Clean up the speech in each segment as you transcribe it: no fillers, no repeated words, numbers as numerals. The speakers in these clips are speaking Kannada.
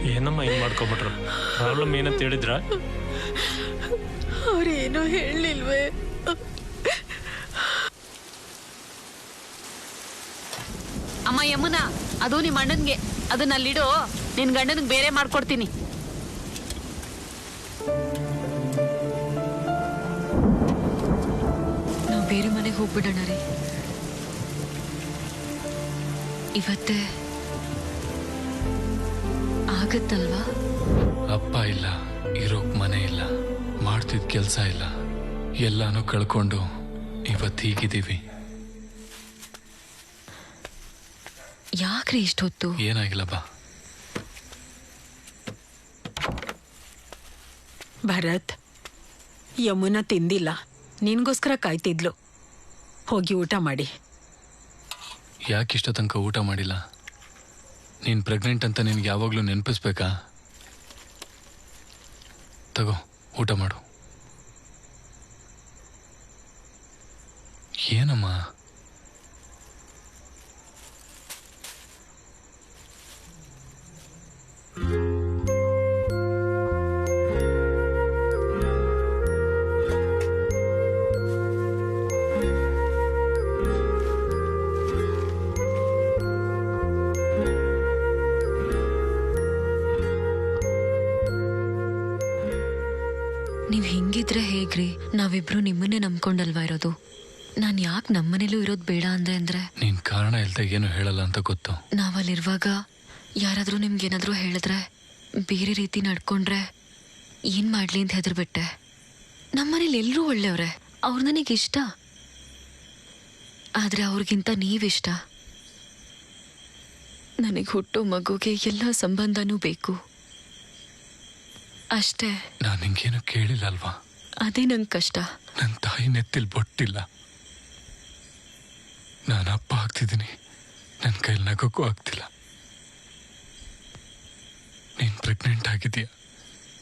ಏನಮ್ಮ ಹಿಂಗೆ ಮಾಡ್ಕೊಬಿಟ್ರು? ಪ್ರಾಬ್ಲಮ್ ಏನಂತ ಹೇಳಿದ್ರ? ಅವ್ರೇನೋ ಹೇಳಿಲ್ವೇ? ಅಮ್ಮ ಯಮುನಾ, ಅದು ನಿಮ್ಮ ಅಣ್ಣನ್ಗೆ, ಅದನ್ನ ಅಲ್ಲಿಡು. ನಿನ್ ಗಂಡನಿಗೆ ಬೇರೆ ಮಾಡ್ಕೊಡ್ತೀನಿ. ನಾವು ಬೇರೆ ಮನೆಗೆ ಹೋಗ್ಬಿಡೋಣ ರೀ. ಇವತ್ತೇ ಆಗತ್ತಲ್ವಾ? ಅಪ್ಪ ಇಲ್ಲ, ಇರೋಕ್ ಮನೆ ಇಲ್ಲ, ಮಾಡ್ತಿದ್ ಕೆಲ್ಸ ಇಲ್ಲ, ಎಲ್ಲಾನು ಕಳ್ಕೊಂಡು ಇವತ್ತು ಹೀಗಿದ್ದೀವಿ. ಯಾಕ್ರಿ ಇಷ್ಟೊತ್ತು? ಏನಾಗಿಲ್ಲ ಬಾ. ಭರತ್, ಯಮುನಾ ತಿಂದಿಲ್ಲ, ನಿನ್ಗೋಸ್ಕರ ಕಾಯ್ತಿದ್ಲು. ಹೋಗಿ ಊಟ ಮಾಡಿ. ಯಾಕಿಷ್ಟ ತನಕ ಊಟ ಮಾಡಿಲ್ಲ? ನೀನ್ ಪ್ರೆಗ್ನೆಂಟ್ ಅಂತ ನಿನ್ಗೆ ಯಾವಾಗ್ಲೂ ನೆನಪಿಸ್ಬೇಕಾ? ತಗೋ ಊಟ ಮಾಡು. ಏನಮ್ಮ? ನೀವ್ ಹಿಂಗಿದ್ರೆ ಹೇಗ್ರಿ? ನಾವಿಬ್ರು ನಿಮ್ಮನ್ನೇ ನಂಬ್ಕೊಂಡಲ್ವಾ ಇರೋದು. ನಾನ್ ಯಾಕೆ ನಮ್ಮನೇಲೂ ಇರೋದು ಬೇಡ ಅಂದ್ರೆ ನೀನ್ ಕಾರಣ ಇಲ್ದ ಏನು ಹೇಳಲ್ಲ ಅಂತ ಗೊತ್ತು. ನಾವಲ್ಲಿರುವಾಗ ಯಾರಾದ್ರೂ ನಿಮ್ಗೇನಾದ್ರೂ ಹೇಳಿದ್ರೆ, ಬೇರೆ ರೀತಿ ನಡ್ಕೊಂಡ್ರೆ ಏನ್ ಮಾಡ್ಲಿ ಅಂತ ಹೆದರ್ಬಿಟ್ಟೆ. ನಮ್ಮನೇಲಿ ಎಲ್ಲರೂ ಒಳ್ಳೆಯವ್ರೆ, ಅವ್ರು ನನಗಿಷ್ಟ. ಆದ್ರೆ ಅವ್ರಿಗಿಂತ ನೀವಿಷ್ಟ. ನನಗೆ ಹುಟ್ಟೋ ಮಗುಗೆ ಎಲ್ಲ ಸಂಬಂಧನೂ ಬೇಕು ಅಷ್ಟೇ. ನಾನು ನಿಂಗೇನು ಕೇಳಿಲ್ಲ ಅಲ್ವಾ? ಅದೇ ನಂಗೆ ಕಷ್ಟ. ನನ್ನ ತಾಯಿ ನೆತ್ತಿಲ್ ಬೊಟ್ಟಿಲ್ಲ. ನಾನು ಅಪ್ಪ ಆಗ್ತಿದ್ದೀನಿ, ನನ್ನ ಕೈಲಿ ನಗೋಕ್ಕೂ ಆಗ್ತಿಲ್ಲ. ನೀನ್ ಪ್ರೆಗ್ನೆಂಟ್ ಆಗಿದೀಯ,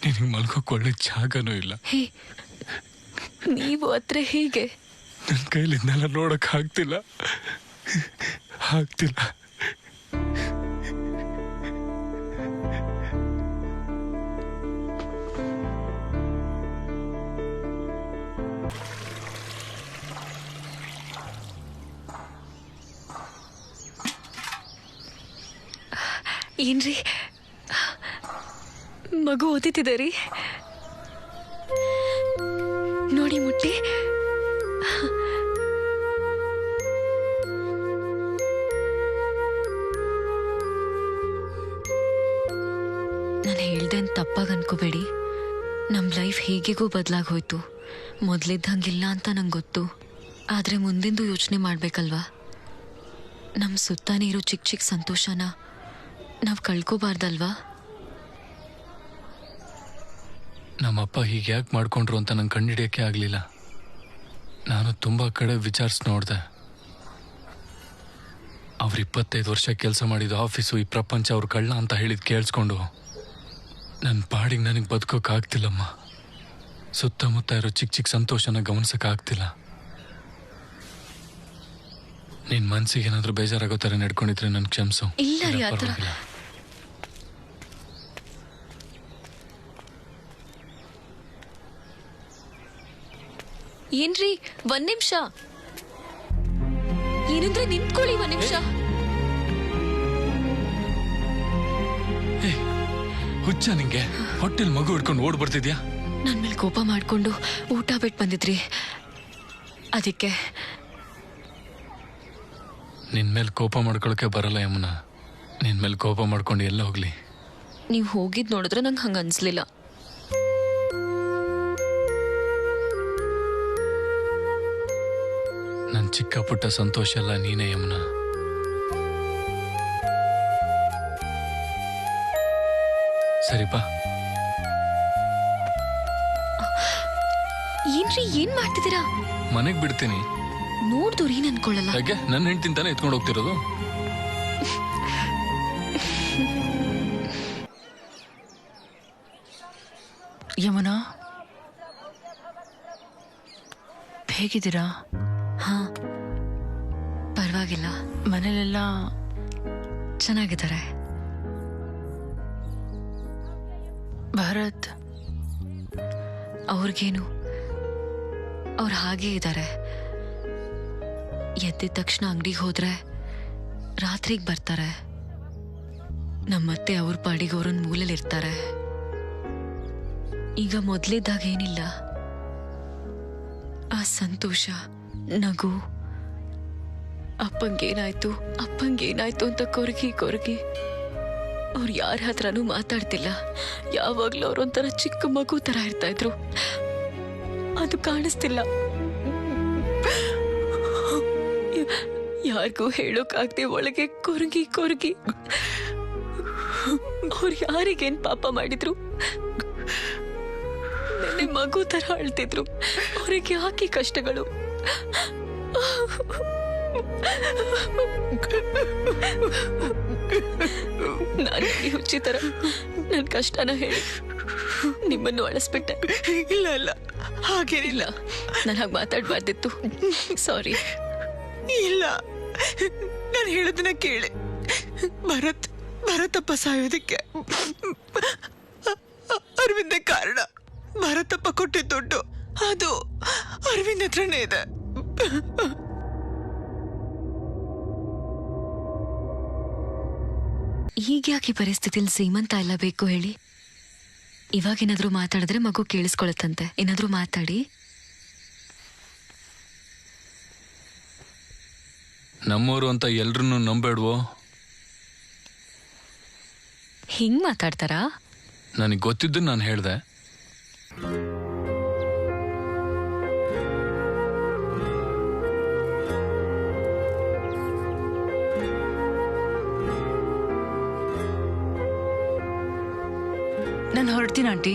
ನಿನಗೆ ಮಲ್ಗೋಕ್ ಒಳ್ಳೆ ಜಾಗನೂ ಇಲ್ಲ. ಹೇ, ನೀವು ಹತ್ರ ಹೀಗೆ ನನ್ನ ಕೈಲಿ ಇದನ್ನೆಲ್ಲ ನೋಡಕ್ ಆಗ್ತಿಲ್ಲ. ಏನ್ರಿ ಮಗು ಓದಿತಿದೆ ರೀ? ನೋಡಿ ಮುಟ್ಟಿ. ನಾನು ಹೇಳ್ದೆ ಅಂತ ತಪ್ಪಾಗಿ ಅನ್ಕೋಬೇಡಿ. ನಮ್ಮ ಲೈಫ್ ಹೇಗಿಗೂ ಬದಲಾಗೋಯ್ತು. ಮೊದಲಿದ್ದಂಗಿಲ್ಲ ಅಂತ ನಂಗೆ ಗೊತ್ತು. ಆದರೆ ಮುಂದಿಂದು ಯೋಚನೆ ಮಾಡಬೇಕಲ್ವಾ? ನಮ್ಮ ಸುತ್ತಾನೆ ಇರೋ ಚಿಕ್ಕ ಚಿಕ್ಕ ಸಂತೋಷನ ನಾವು ಕಳ್ಕೋಬಾರ್ದಲ್ವಾ? ನಮ್ಮಪ್ಪ ಹೀಗೆ ಯಾಕೆ ಮಾಡ್ಕೊಂಡ್ರು ಅಂತ ನಂಗೆ ಕಂಡುಹಿಡಿಯೋಕ್ಕೆ ಆಗಲಿಲ್ಲ. ನಾನು ತುಂಬ ಕಡೆ ವಿಚಾರಿಸಿ ನೋಡಿದೆ. ಅವ್ರು 25 ವರ್ಷ ಕೆಲಸ ಮಾಡಿದ ಆಫೀಸು, ಈ ಪ್ರಪಂಚ ಅವ್ರ ಕಳ್ಳ ಅಂತ ಹೇಳಿದ್ ಕೇಳಿಸ್ಕೊಂಡು ನನ್ನ ಪಾಡಿಗೆ ನನಗೆ ಬದುಕೋಕ್ಕಾಗ್ತಿಲ್ಲಮ್ಮ. ಸುತ್ತಮುತ್ತ ಇರೋ ಚಿಕ್ಕ ಚಿಕ್ಕ ಸಂತೋಷನ ಗಮನಿಸೋಕ್ಕಾಗ್ತಿಲ್ಲ. ನಿನ್ನ ಮನಸ್ಸಿಗೆ ಏನಾದರೂ ಬೇಜಾರಾಗೋ ಥರ ನಡ್ಕೊಂಡಿದ್ರೆ ನನ್ ಕ್ಷಮಿಸು. ಇಲ್ಲ ರೀ, ಆ ಥರ ಏನ್ರಿ? 1 ನಿಮಿಷ ಏನಂದ್ರೆ ನಿಂತ್ಕೊಳ್ಳಿ. 1 ನಿಮಿಷ. ಹುಚ್ಚ ನಿಂಗೆ? ಹೊಟ್ಟೆಲ್ ಮಗು ಹಿಡ್ಕೊಂಡು ಓಡ್ ಬರ್ತಿದ್ಯಾ? ನನ್ ಮೇಲೆ ಕೋಪ ಮಾಡ್ಕೊಂಡು ಊಟ ಬಿಟ್ಟು ಬಂದಿದ್ರಿ, ಅದಕ್ಕೆ. ನಿನ್ ಮೇಲೆ ಕೋಪ ಮಾಡ್ಕೊಳಕ್ಕೆ ಬರಲ್ಲ ಯಮುನಾ. ನಿನ್ ಮೇಲೆ ಕೋಪ ಮಾಡ್ಕೊಂಡು ಎಲ್ಲ ಹೋಗ್ಲಿ. ನೀವು ಹೋಗಿದ್ ನೋಡಿದ್ರೆ ನಂಗೆ ಹಂಗ ಅನ್ಸ್ಲಿಲ್ಲ. ನನ್ ಚಿಕ್ಕ ಪುಟ್ಟ ಸಂತೋಷ ಎಲ್ಲ ನೀನೇ ಯಮುನಾ. ಸರಿ ಬಾ. ಏನ್ರಿ ಏನ್ ಮಾಡ್ತಿದ್ದೀರಾ? ಮನೆಗ್ ಬಿಡ್ತೀನಿ. ನೋಡ್ದವ್ರು ಏನ್ ಅನ್ಕೊಳ್ಳಲ್ಲ. ಹಾಗೆ ನನ್ನ ಹೆಂಡ್ತಿನ ತಾನೇ ಎತ್ಕೊಂಡು ಹೋಗ್ತಿರೋದು. ಯಮುನಾ, ಹೇಗಿದ್ದೀರಾ? ಹಾ, ಪರವಾಗಿಲ್ಲ. ಮನೇಲೆಲ್ಲ ಚೆನ್ನಾಗಿದ್ದಾರೆ. ಭರತ್ ಅವ್ರಿಗೇನು, ಅವ್ರು ಹಾಗೇ ಇದ್ದಾರೆ. ಎದ್ದಿದ ತಕ್ಷಣ ಅಂಗಡಿಗೆ ಹೋದ್ರೆ ರಾತ್ರಿಗೆ ಬರ್ತಾರೆ. ನಮ್ಮತ್ತೆ ಅವ್ರ ಪಾಡಿಗೆ ಅವ್ರನ್ನ ಮೂಲಲ್ಲಿರ್ತಾರೆ. ಈಗ ಮೊದಲಿದ್ದಾಗ ಏನಿಲ್ಲ, ಆ ಸಂತೋಷ, ನಗು, ಅಪ್ಪಂಗೇನಾಯ್ತು ಅಂತ ಕೊರಗಿ ಅವ್ರು ಯಾರ ಹತ್ರನೂ ಮಾತಾಡ್ತಿಲ್ಲ. ಯಾವಾಗ್ಲೂ ಅವ್ರೊಂಥರ ಚಿಕ್ಕ ಮಗು ತರ ಇರ್ತಾ ಇದ್ರು. ಅದು ಕಾಣಿಸ್ತಿಲ್ಲ. ಯಾರಿಗೂ ಹೇಳೋಕಾಗ್ದೆ ಒಳಗೆ ಕೊರಗಿ ಅವ್ರು ಯಾರಿಗೇನ್ ಪಾಪ ಮಾಡಿದ್ರು, ನೆನ್ನೆ ಮಗು ತರ ಅಳ್ತಿದ್ರು. ಅವ್ರಿಗೆ ಯಾಕೆ ಕಷ್ಟಗಳು? ನಾನು ಹುಚ್ಚಿ ತರ ನನ್ ಕಷ್ಟನ ಹೇಳಿ ನಿಮ್ಮನ್ನು ಅಳಿಸ್ಬಿಟ್ಟೆ. ಇಲ್ಲ ಹಾಗೇನಿಲ್ಲ. ನಾನು ಹಾಗೆ ಮಾತಾಡ್ಬಾರ್ದಿತ್ತು. ಸಾರಿ. ಇಲ್ಲ, ನಾನು ಹೇಳೋದನ್ನ ಕೇಳಿ. ಭರತಪ್ಪ ಸಾಯೋದಕ್ಕೆ ಅರವಿಂದ ಕಾರಣ. ಭರತಪ್ಪ ಕೊಟ್ಟಿದ್ದ ದುಡ್ಡು ಅದು ಅರವಿಂದ್ ಹತ್ರನೇ ಇದೆ. ಈಗ ಯಾಕೆ ಪರಿಸ್ಥಿತಿಲಿ ಶ್ರೀಮಂತ ಎಲ್ಲ ಬೇಕು ಹೇಳಿ? ಇವಾಗೇನಾದ್ರೂ ಮಾತಾಡಿದ್ರೆ ಮಗು ಕೇಳಿಸ್ಕೊಳತ್ತಂತೆ. ಏನಾದ್ರೂ ಮಾತಾಡಿ. ನಮ್ಮೂರು ಅಂತ ಎಲ್ರನ್ನೂ ನಂಬೇಡ್ವೋ? ಹಿಂಗ್ ಮಾತಾಡ್ತಾರಾ? ನನಗೆ ಗೊತ್ತಿದ್ದು ನಾನು ಹೇಳ್ದೆ. ನಾನು ಹೊರಡ್ತೀನಿ ಆಂಟಿ.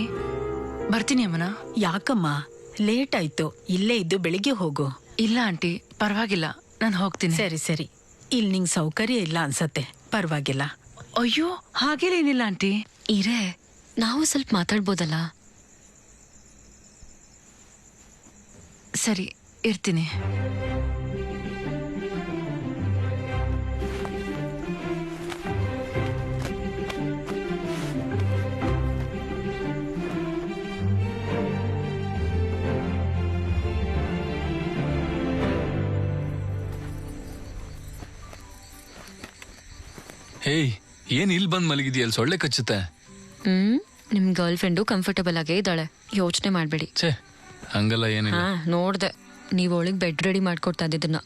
ಬರ್ತೀನಿ ಯಮುನಾ. ಯಾಕಮ್ಮ ಲೇಟ್ ಆಯ್ತು? ಇಲ್ಲೇ ಇದ್ದು ಬೆಳಿಗ್ಗೆ ಹೋಗು. ಇಲ್ಲ ಆಂಟಿ, ಪರವಾಗಿಲ್ಲ, ನಾನು ಹೋಗ್ತೀನಿ. ಸರಿ. ಇಲ್ಲಿ ನಿಂಗ್ ಸೌಕರ್ಯ ಇಲ್ಲ ಅನ್ಸತ್ತೆ. ಪರವಾಗಿಲ್ಲ. ಅಯ್ಯೋ, ಹಾಗೇನೇನಿಲ್ಲ ಆಂಟಿ. ಇರೇ, ನಾವು ಸ್ವಲ್ಪ ಮಾತಾಡ್ಬೋದಲ್ಲ? ಸರಿ, ಇರ್ತೀನಿ. ಹೇಯ್, ಏನ್ ಇಲ್ಲಿ ಬಂದ್ ಮಲಗಿದ್ಯಲ್ಲ? ಸೊಳ್ಳೆ ಕಚ್ಚುತ್ತೆ. ನಿಮ್ ಗರ್ಲ್ ಫ್ರೆಂಡು ಕಂಫರ್ಟಬಲ್ ಆಗೇ ಇದ್ದಾಳೆ, ಯೋಚನೆ ಮಾಡ್ಬೇಡಿ. ಛೇ, ಹಂಗಲ್ಲ, ಏನಿಲ್ಲ. ನೋಡ್ದೆ, ನೀವ್ ಅವಳಿಗೆ ಬೆಡ್ ರೆಡಿ ಮಾಡ್ಕೊಡ್ತಾ ಇದ್ದಿದ್ದನ್ನ.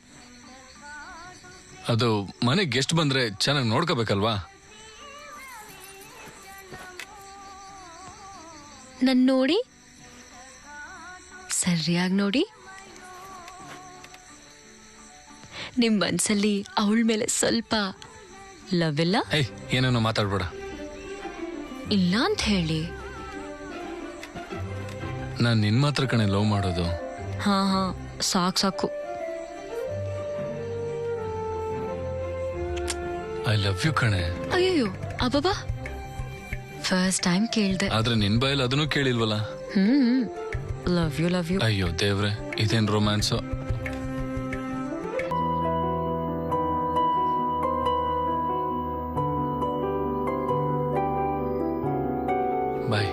ಅದು ಮನೆಗೆ ಗೆಸ್ಟ್ ಬಂದ್ರೆ ಚೆನ್ನಾಗಿ ನೋಡ್ಕೋಬೇಕಲ್ವಾ? ನನ್ ನೋಡಿ, ಸರಿಯಾಗಿ ನೋಡಿ. ನಿಮ್ ಮನ್ಸಲ್ಲಿ ಅವಳ ಮೇಲೆ ಸ್ವಲ್ಪ ಲವ್ ಇಲ್ಲ? ಏಯ್, ಏನೇನೋ ಮಾತಾಡ್ಬೇಡ. ಇಲ್ಲ ಅಂತ ಹೇಳಿ. ನಾನ್ ನಿನ್ ಮಾತ್ರ ಕಣೆ ಲವ್ ಮಾಡೋದು. ಹಾ, ಸಾಕು. ಐ ಲವ್ ಯು ಕಣೆ. ಅಯ್ಯೋ ಅಬ್ಬಾ, ಫಸ್ಟ್ ಟೈಮ್ ಕೇಳ್ದೆ. ಆದ್ರೆ ನಿನ್ ಬಾಯಲ್ಲಿ ಅದನ್ನು ಕೇಳಿಲ್ವಲ್ಲ. Love you. ಅಯ್ಯೋ ದೇವ್ರೆ, ಇದೇನ್ ರೊಮ್ಯಾನ್ಸು. ಬಾಯ್.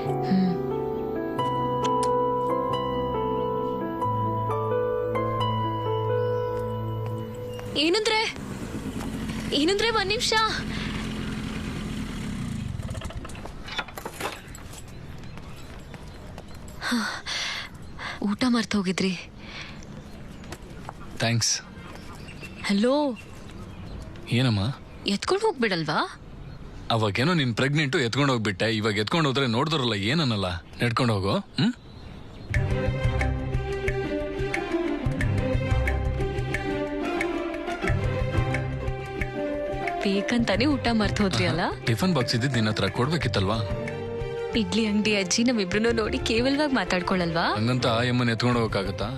ಏನಂದ್ರೆ ಒಂದ್ ನಿಮಿಷ. ಊಟ ಮರ್ತ ಹೋಗಿದ್ರಿ. ಥ್ಯಾಂಕ್ಸ್. ಹಲೋ, ಏನಮ್ಮ? ಎತ್ಕೊಂಡು ಹೋಗ್ಬಿಡಲ್ವಾ? ಅವಾಗೇನೋ ನೀನ್ ಪ್ರೆಗ್ನೆಂಟು ಎತ್ಕೊಂಡು ಹೋಗ್ಬಿಟ್ಟೆ. ಇವಾಗ ಎತ್ಕೊಂಡು ಹೋದ್ರೆ ನೋಡಿದ್ರಲ್ಲ ಏನನ್ನಲ್ಲ. ನೆಡ್ಕೊಂಡು ಹೋಗೋ. ಬೇಕಂತಾನೆ ಊಟ ಮರ್ತ ಹೋದ್ರಿ ಅಲ್ಲ? ಟಿಫನ್ ಬಾಕ್ಸ್ ಇದ್ದಿದ್ದು ನಿನ್ನ ಹತ್ರ ಕೊಡ್ಬೇಕಿತ್ತಲ್ವಾ? ಇಡ್ಲಿ ಅಂಗಡಿ ಅಜ್ಜಿ ನಮ್ಮಿಬ್ರು ನೋಡಿ ಕೇವಲವಾಗಿ ಮಾತಾಡ್ಕೊಳಲ್ವಾ? ಹಂಗಂತ ಆ ಎಮ್ಮನ್ ಎತ್ಕೊಂಡು ಹೋಗಕ್ಕಾಗತ್ತಾ?